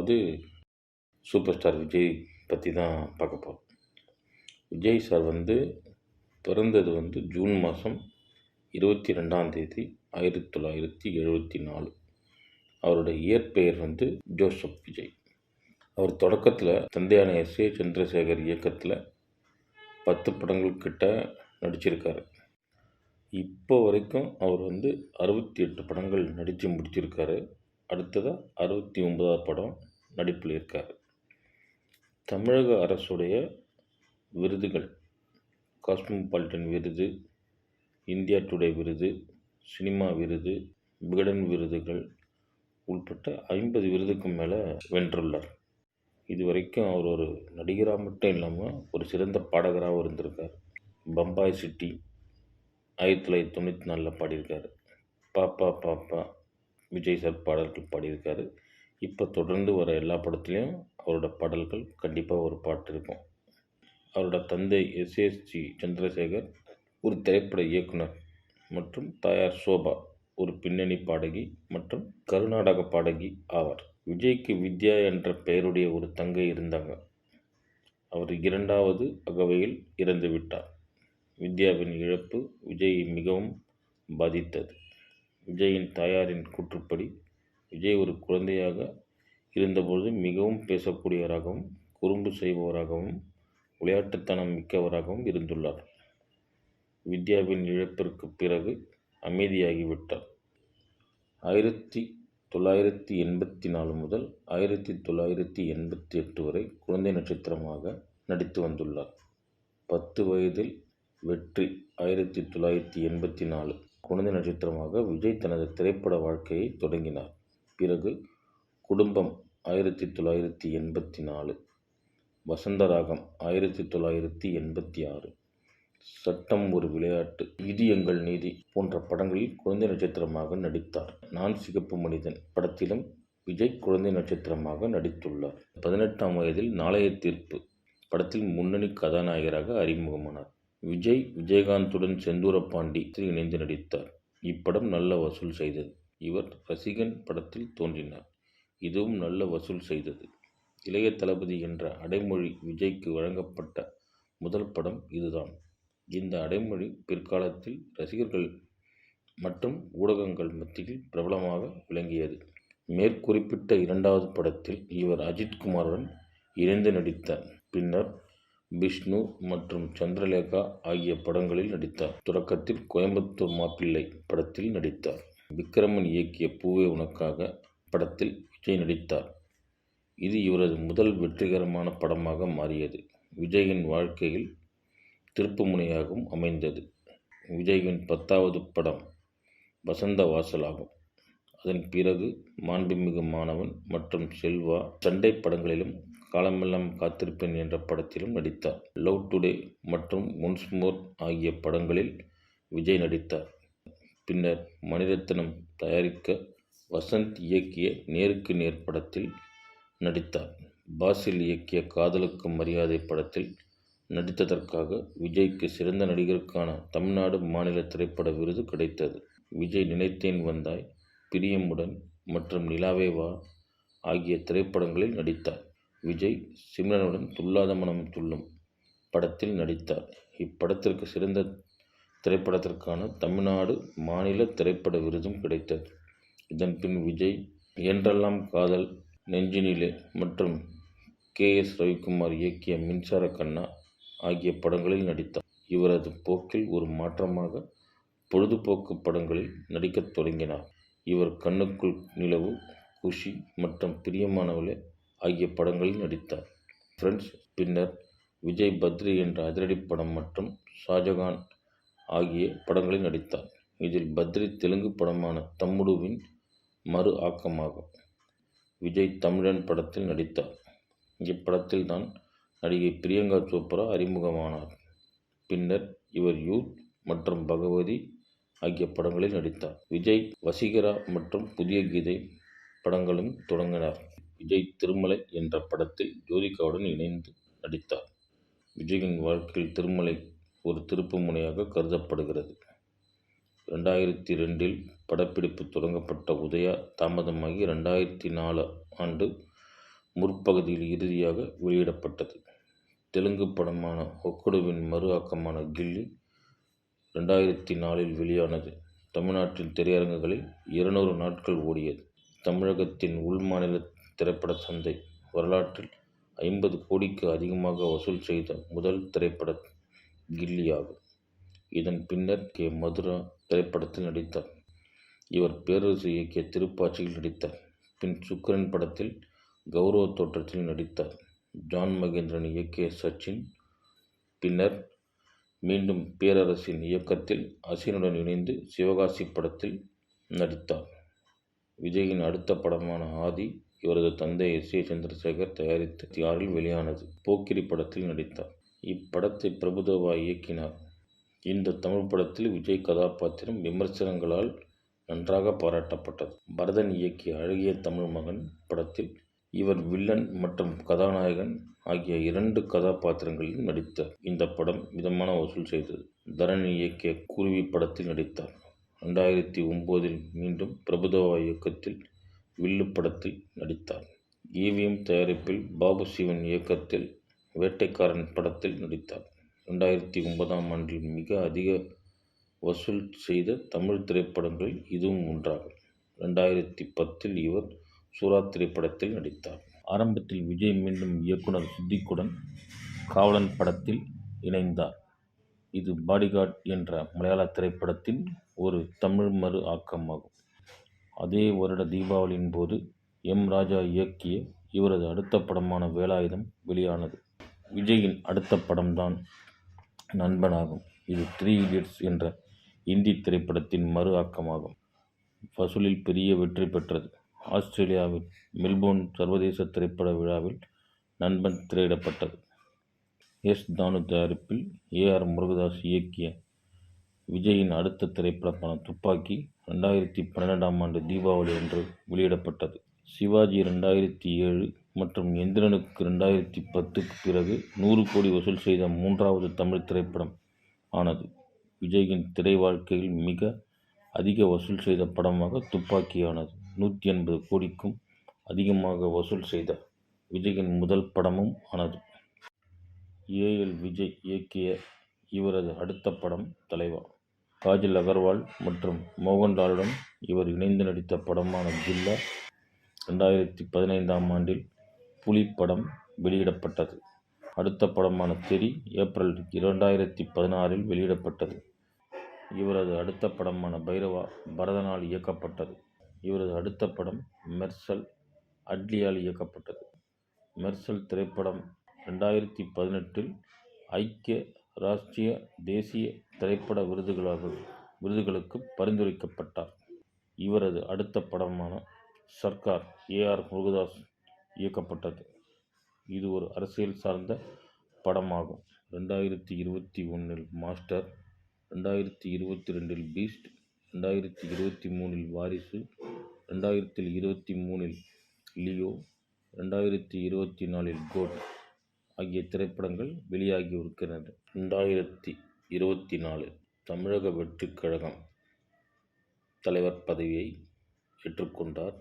அதாவது super star Vijay பற்றி தான் பார்க்க போகிறோம். விஜய் சார் பிறந்தது ஜூன் மாதம் 22ஆம் தேதி 1974. அவருடைய இயற்பெயர் ஜோசப் விஜய். அவர் தொடக்கத்தில் தந்தையான எஸ்.ஏ. சந்திரசேகர் இயக்கத்தில் 10 படங்கள் கிட்ட நடிச்சிருக்காரு. இப்போ வரைக்கும் அவர் 68 படங்கள் நடித்து முடிச்சிருக்காரு. அடுத்ததாக 69வது படம் நடிப்பில் இருக்கார். தமிழக அரசுடைய விருதுகள், காஸ்மோபாலிட்டன் விருது, இந்தியா டுடே விருது, சினிமா விருது, விகடன் விருதுகள் உள்பட்ட 50 விருதுக்கும் மேலே வென்றுள்ளார். இது வரைக்கும் அவர் ஒரு நடிகராக மட்டும் இல்லாமல் ஒரு சிறந்த பாடகராகவும் இருந்திருக்கார். பம்பாய் சிட்டி 1994 பாடியிருக்காரு. பாப்பா பாப்பா விஜய் சார் பாடல்கள் பாடியிருக்காரு. இப்போ தொடர்ந்து வர எல்லா படத்துலேயும் அவரோட பாடல்கள் கண்டிப்பாக ஒரு பாட்டு இருக்கும். அவரோட தந்தை எஸ்.ஏ. சந்திரசேகர் ஒரு திரைப்பட இயக்குனர் மற்றும் தாயார் சோபா ஒரு பின்னணி பாடகி மற்றும் கருநாடக பாடகி ஆவார். விஜய்க்கு வித்யா என்ற பெயருடைய ஒரு தங்கை இருந்தாங்க. அவர் 2வது அகவையில் இறந்து விட்டார். வித்யாவின் இழப்பு விஜயை மிகவும் பாதித்தது. விஜயின் தாயாரின் கூற்றுப்படி விஜய் ஒரு குழந்தையாக இருந்தபோது மிகவும் பேசக்கூடியவராகவும் குறும்பு செய்பவராகவும் விளையாட்டுத்தனம் மிக்கவராகவும் இருந்துள்ளார். வித்யாவின் இழப்பிற்கு பிறகு அமைதியாகிவிட்டார். 1984 முதல் 1988 வரை குழந்தை நட்சத்திரமாக நடித்து வந்துள்ளார். 10 வயதில் வெற்றி 1984 குழந்தை நட்சத்திரமாக விஜய் தனது திரைப்பட வாழ்க்கையை தொடங்கினார். பிறகு குடும்பம் 1984, வசந்தராகம் 1986, சட்டம் ஒரு விளையாட்டு, இது எங்கள் நீதி போன்ற படங்களில் குழந்தை நட்சத்திரமாக நடித்தார். நான் சிகப்பு மனிதன் படத்திலும் விஜய் குழந்தை நட்சத்திரமாக நடித்துள்ளார். 18ஆம் வயதில் நாளைய தீர்ப்பு படத்தில் முன்னணி கதாநாயகராக அறிமுகமானார். விஜய் விஜயகாந்துடன் செந்தூரபாண்டி இணைந்து நடித்தார். இப்படம் நல்ல வசூல் செய்தது. இவர் ரசிகன் படத்தில் தோன்றினார். இதுவும் நல்ல வசூல் செய்தது. இளைய தளபதி என்ற அடைமொழி விஜய்க்கு வழங்கப்பட்ட முதல் படம் இதுதான். இந்த அடைமொழி பிற்காலத்தில் ரசிகர்கள் மற்றும் ஊடகங்கள் மத்தியில் பிரபலமாக விளங்கியது. மேற்குறிப்பிட்ட 2வது படத்தில் இவர் அஜித்குமாருடன் இணைந்து நடித்தார். பின்னர் விஷ்ணு மற்றும் சந்திரலேகா ஆகிய படங்களில் நடித்தார். தொடக்கத்தில் கோயம்புத்தூர் மாப்பிள்ளை படத்தில் நடித்தார். விக்ரமன் இயக்கிய பூவே உனக்காக படத்தில் விஜய் நடித்தார். இது இவரது முதல் வெற்றிகரமான படமாக மாறியது. விஜயின் வாழ்க்கையில் திருப்புமுனையாகவும் அமைந்தது. விஜயின் 10வது படம் வசந்த வாசல் ஆகும். அதன் பிறகு மாண்புமிகு மாணவன் மற்றும் செல்வா, சண்டை படங்களிலும் காலமெல்லாம் காத்திருப்பேன் என்ற படத்திலும் நடித்தார். லவ் டுடே மற்றும் ஒன்ஸ் மோர் ஆகிய படங்களில் விஜய் நடித்தார். பின்னர் மணிரத்னம் தயாரிக்க வசந்த் இயக்கிய நேருக்கு நேர் படத்தில் நடித்தார். பாசில் இயக்கிய காதலுக்கு மரியாதை படத்தில் நடித்ததற்காக விஜய்க்கு சிறந்த நடிகருக்கான தமிழ்நாடு மாநில திரைப்பட விருது கிடைத்தது. விஜய் நினைத்தேன் வந்தாய், பிரியமுடன் மற்றும் நிலாவே வா ஆகிய திரைப்படங்களில் நடித்தார். விஜய் சிம்ரனுடன் துள்ளாத மனம் துள்ளும் படத்தில் நடித்தார். இப்படத்திற்கு சிறந்த திரைப்படத்திற்கான தமிழ்நாடு மாநில திரைப்பட விருதும் கிடைத்தது. இதன் பின் விஜய் என்றெல்லாம் காதல், நெஞ்சினிலே மற்றும் கே.எஸ். ரவிக்குமார் இயக்கிய மின்சார கண்ணா ஆகிய படங்களில் நடித்தார். இவரது போக்கில் ஒரு மாற்றமாக பொழுதுபோக்கு படங்களில் நடிக்கத் தொடங்கினார். இவர் கண்ணுக்குள் நிலவு, குஷி மற்றும் பிரியமானவளே ஆகிய படங்களில் நடித்தார். ஃப்ரெண்ட்ஸ். பின்னர் விஜய் பத்ரி என்ற அதிரடி படம் மற்றும் ஷாஜகான் ஆகிய படங்களில் நடித்தார். இதில் பத்ரி தெலுங்கு படமான தம்முடுவின் மறு ஆக்கமாகும். விஜய் தமிழன் படத்தில் நடித்தார். இப்படத்தில் தான் நடிகை பிரியங்கா சோப்ரா அறிமுகமானார். பின்னர் இவர் யூத் மற்றும் பகவதி ஆகிய படங்களில் நடித்தார். விஜய் வசீகரா மற்றும் புதிய கீதை படங்களும் தொடங்கினார். விஜய் திருமலை என்ற படத்தில் ஜோதிகாவுடன் இணைந்து நடித்தார். விஜயின் வாழ்க்கையில் திருமலை ஒரு திருப்பு முனையாக கருதப்படுகிறது. 2002 படப்பிடிப்பு தொடங்கப்பட்ட உதயா தாமதமாகி 2004 ஆண்டு முற்பகுதியில் இறுதியாக வெளியிடப்பட்டது. தெலுங்கு படமான ஒக்கடுவின் மறு ஆக்கமான கில்லி 2004 வெளியானது. தமிழ்நாட்டின் திரையரங்குகளில் 200 நாட்கள் ஓடியது. தமிழகத்தின் உள்மாநில திரைப்பட சந்தை வரலாற்றில் 50 கோடிக்கு அதிகமாக வசூல் செய்த முதல் திரைப்படம் கில்லி ஆகும். இதன் பின்னர் கே. மதுரா திரைப்படத்தில் நடித்தார். இவர் பேரரசு இயக்கிய திருப்பாச்சியில் நடித்தார். பின் சுக்கிரன் படத்தில் கௌரவ தோற்றத்தில் நடித்தார். ஜான் மகேந்திரன் இயக்கிய சச்சின், பின்னர் மீண்டும் பேரரசின் இயக்கத்தில் அசினுடன் இணைந்து சிவகாசி படத்தில் நடித்தார். விஜயின் அடுத்த படமான ஆதி இவரது தந்தை எஸ். ஏ. சந்திரசேகர் தயாரித்து 2006 வெளியானது. போக்கிரி படத்தில் நடித்தார். இப்படத்தை பிரபுதேவா இயக்கினார். இந்த தமிழ் படத்தில் விஜய் கதாபாத்திரம் விமர்சனங்களால் நன்றாக பாராட்டப்பட்டது. பரதன் இயக்கிய அழகிய தமிழ் மகன் படத்தில் இவர் வில்லன் மற்றும் கதாநாயகன் ஆகிய 2 கதாபாத்திரங்களில் நடித்தார். இந்த படம் மிதமான வசூல் செய்தது. தரணி இயக்கிய குருவி படத்தில் நடித்தார். 2009 மீண்டும் பிரபுதேவா இயக்கத்தில் வில்லு படத்தில் நடித்தார். EVM தயாரிப்பில் பாபு சிவன் இயக்கத்தில் வேட்டைக்காரன் படத்தில் நடித்தார். 2009 மிக அதிக வசூல் செய்த தமிழ் திரைப்படங்களில் இதுவும் ஒன்றாகும். 2010 இவர் சூரா திரைப்படத்தில் நடித்தார். ஆரம்பத்தில் விஜய் மீண்டும் இயக்குனர் சித்திக்குடன் காவலன் படத்தில் இணைந்தார். இது பாடிகார்டு என்ற மலையாள திரைப்படத்தின் ஒரு தமிழ் மறு ஆக்கமாகும். அதே வருட தீபாவளியின் போது எம். ராஜா இயக்கிய இவரது அடுத்த படமான வேலாயுதம் வெளியானது. விஜயின் அடுத்த படம்தான் நண்பனாகும். இது 3 Idiots என்ற இந்தி திரைப்படத்தின் மறு ஆக்கமாகும். வசூலில் பெரிய வெற்றி பெற்றது. ஆஸ்திரேலியாவில் மெல்போர்ன் சர்வதேச திரைப்பட விழாவில் நண்பன் திரையிடப்பட்டது. எஸ். தானு தயாரிப்பில் A.R. முருகதாஸ் இயக்கிய விஜயின் அடுத்த திரைப்படமான துப்பாக்கி 2012 தீபாவளி அன்று வெளியிடப்பட்டது. சிவாஜி 2007 மற்றும் எந்திரனுக்கு 2010க்கு பிறகு 100 கோடி வசூல் செய்த 3வது தமிழ் திரைப்படம் ஆனது. விஜயின் திரை வாழ்க்கையில் மிக அதிக வசூல் செய்த படமாக துப்பாக்கியானது. 180 கோடிக்கும் அதிகமாக வசூல் செய்த விஜயின் முதல் படமும் ஆனது. A.L. விஜய் இயக்கிய இவரது அடுத்த படம் தலைவா. காஜல் அகர்வால் மற்றும் மோகன்லாலுடன் இவர் இணைந்து நடித்த படமான ஜில்லா 2015 புலி படம் வெளியிடப்பட்டது. அடுத்த படமான தெறி ஏப்ரல் 2016 வெளியிடப்பட்டது. இவரது அடுத்த படமான பைரவா பரதனால் இயக்கப்பட்டது. இவரது அடுத்த படம் மெர்சல் அட்லியால் இயக்கப்பட்டது. மெர்சல் திரைப்படம் 2018 ஐக்கிய ராஷ்டிரிய தேசிய திரைப்பட விருதுகளுக்கு பரிந்துரைக்கப்பட்டார். இவரது அடுத்த படமான சர்க்கார் A.R. முருகதாஸ் இயக்கப்பட்டது. இது ஒரு அரசியல் சார்ந்த படமாகும். 2021 மாஸ்டர், 2022 பீஸ்ட், 2023 வாரிசு, 2023 லியோ, 2024 கோட் ஆகிய திரைப்படங்கள் வெளியாகியிருக்கின்றன. 2024 தமிழக வெற்றிக் கழகம் தலைவர் பதவியை ஏற்றுக்கொண்டார்.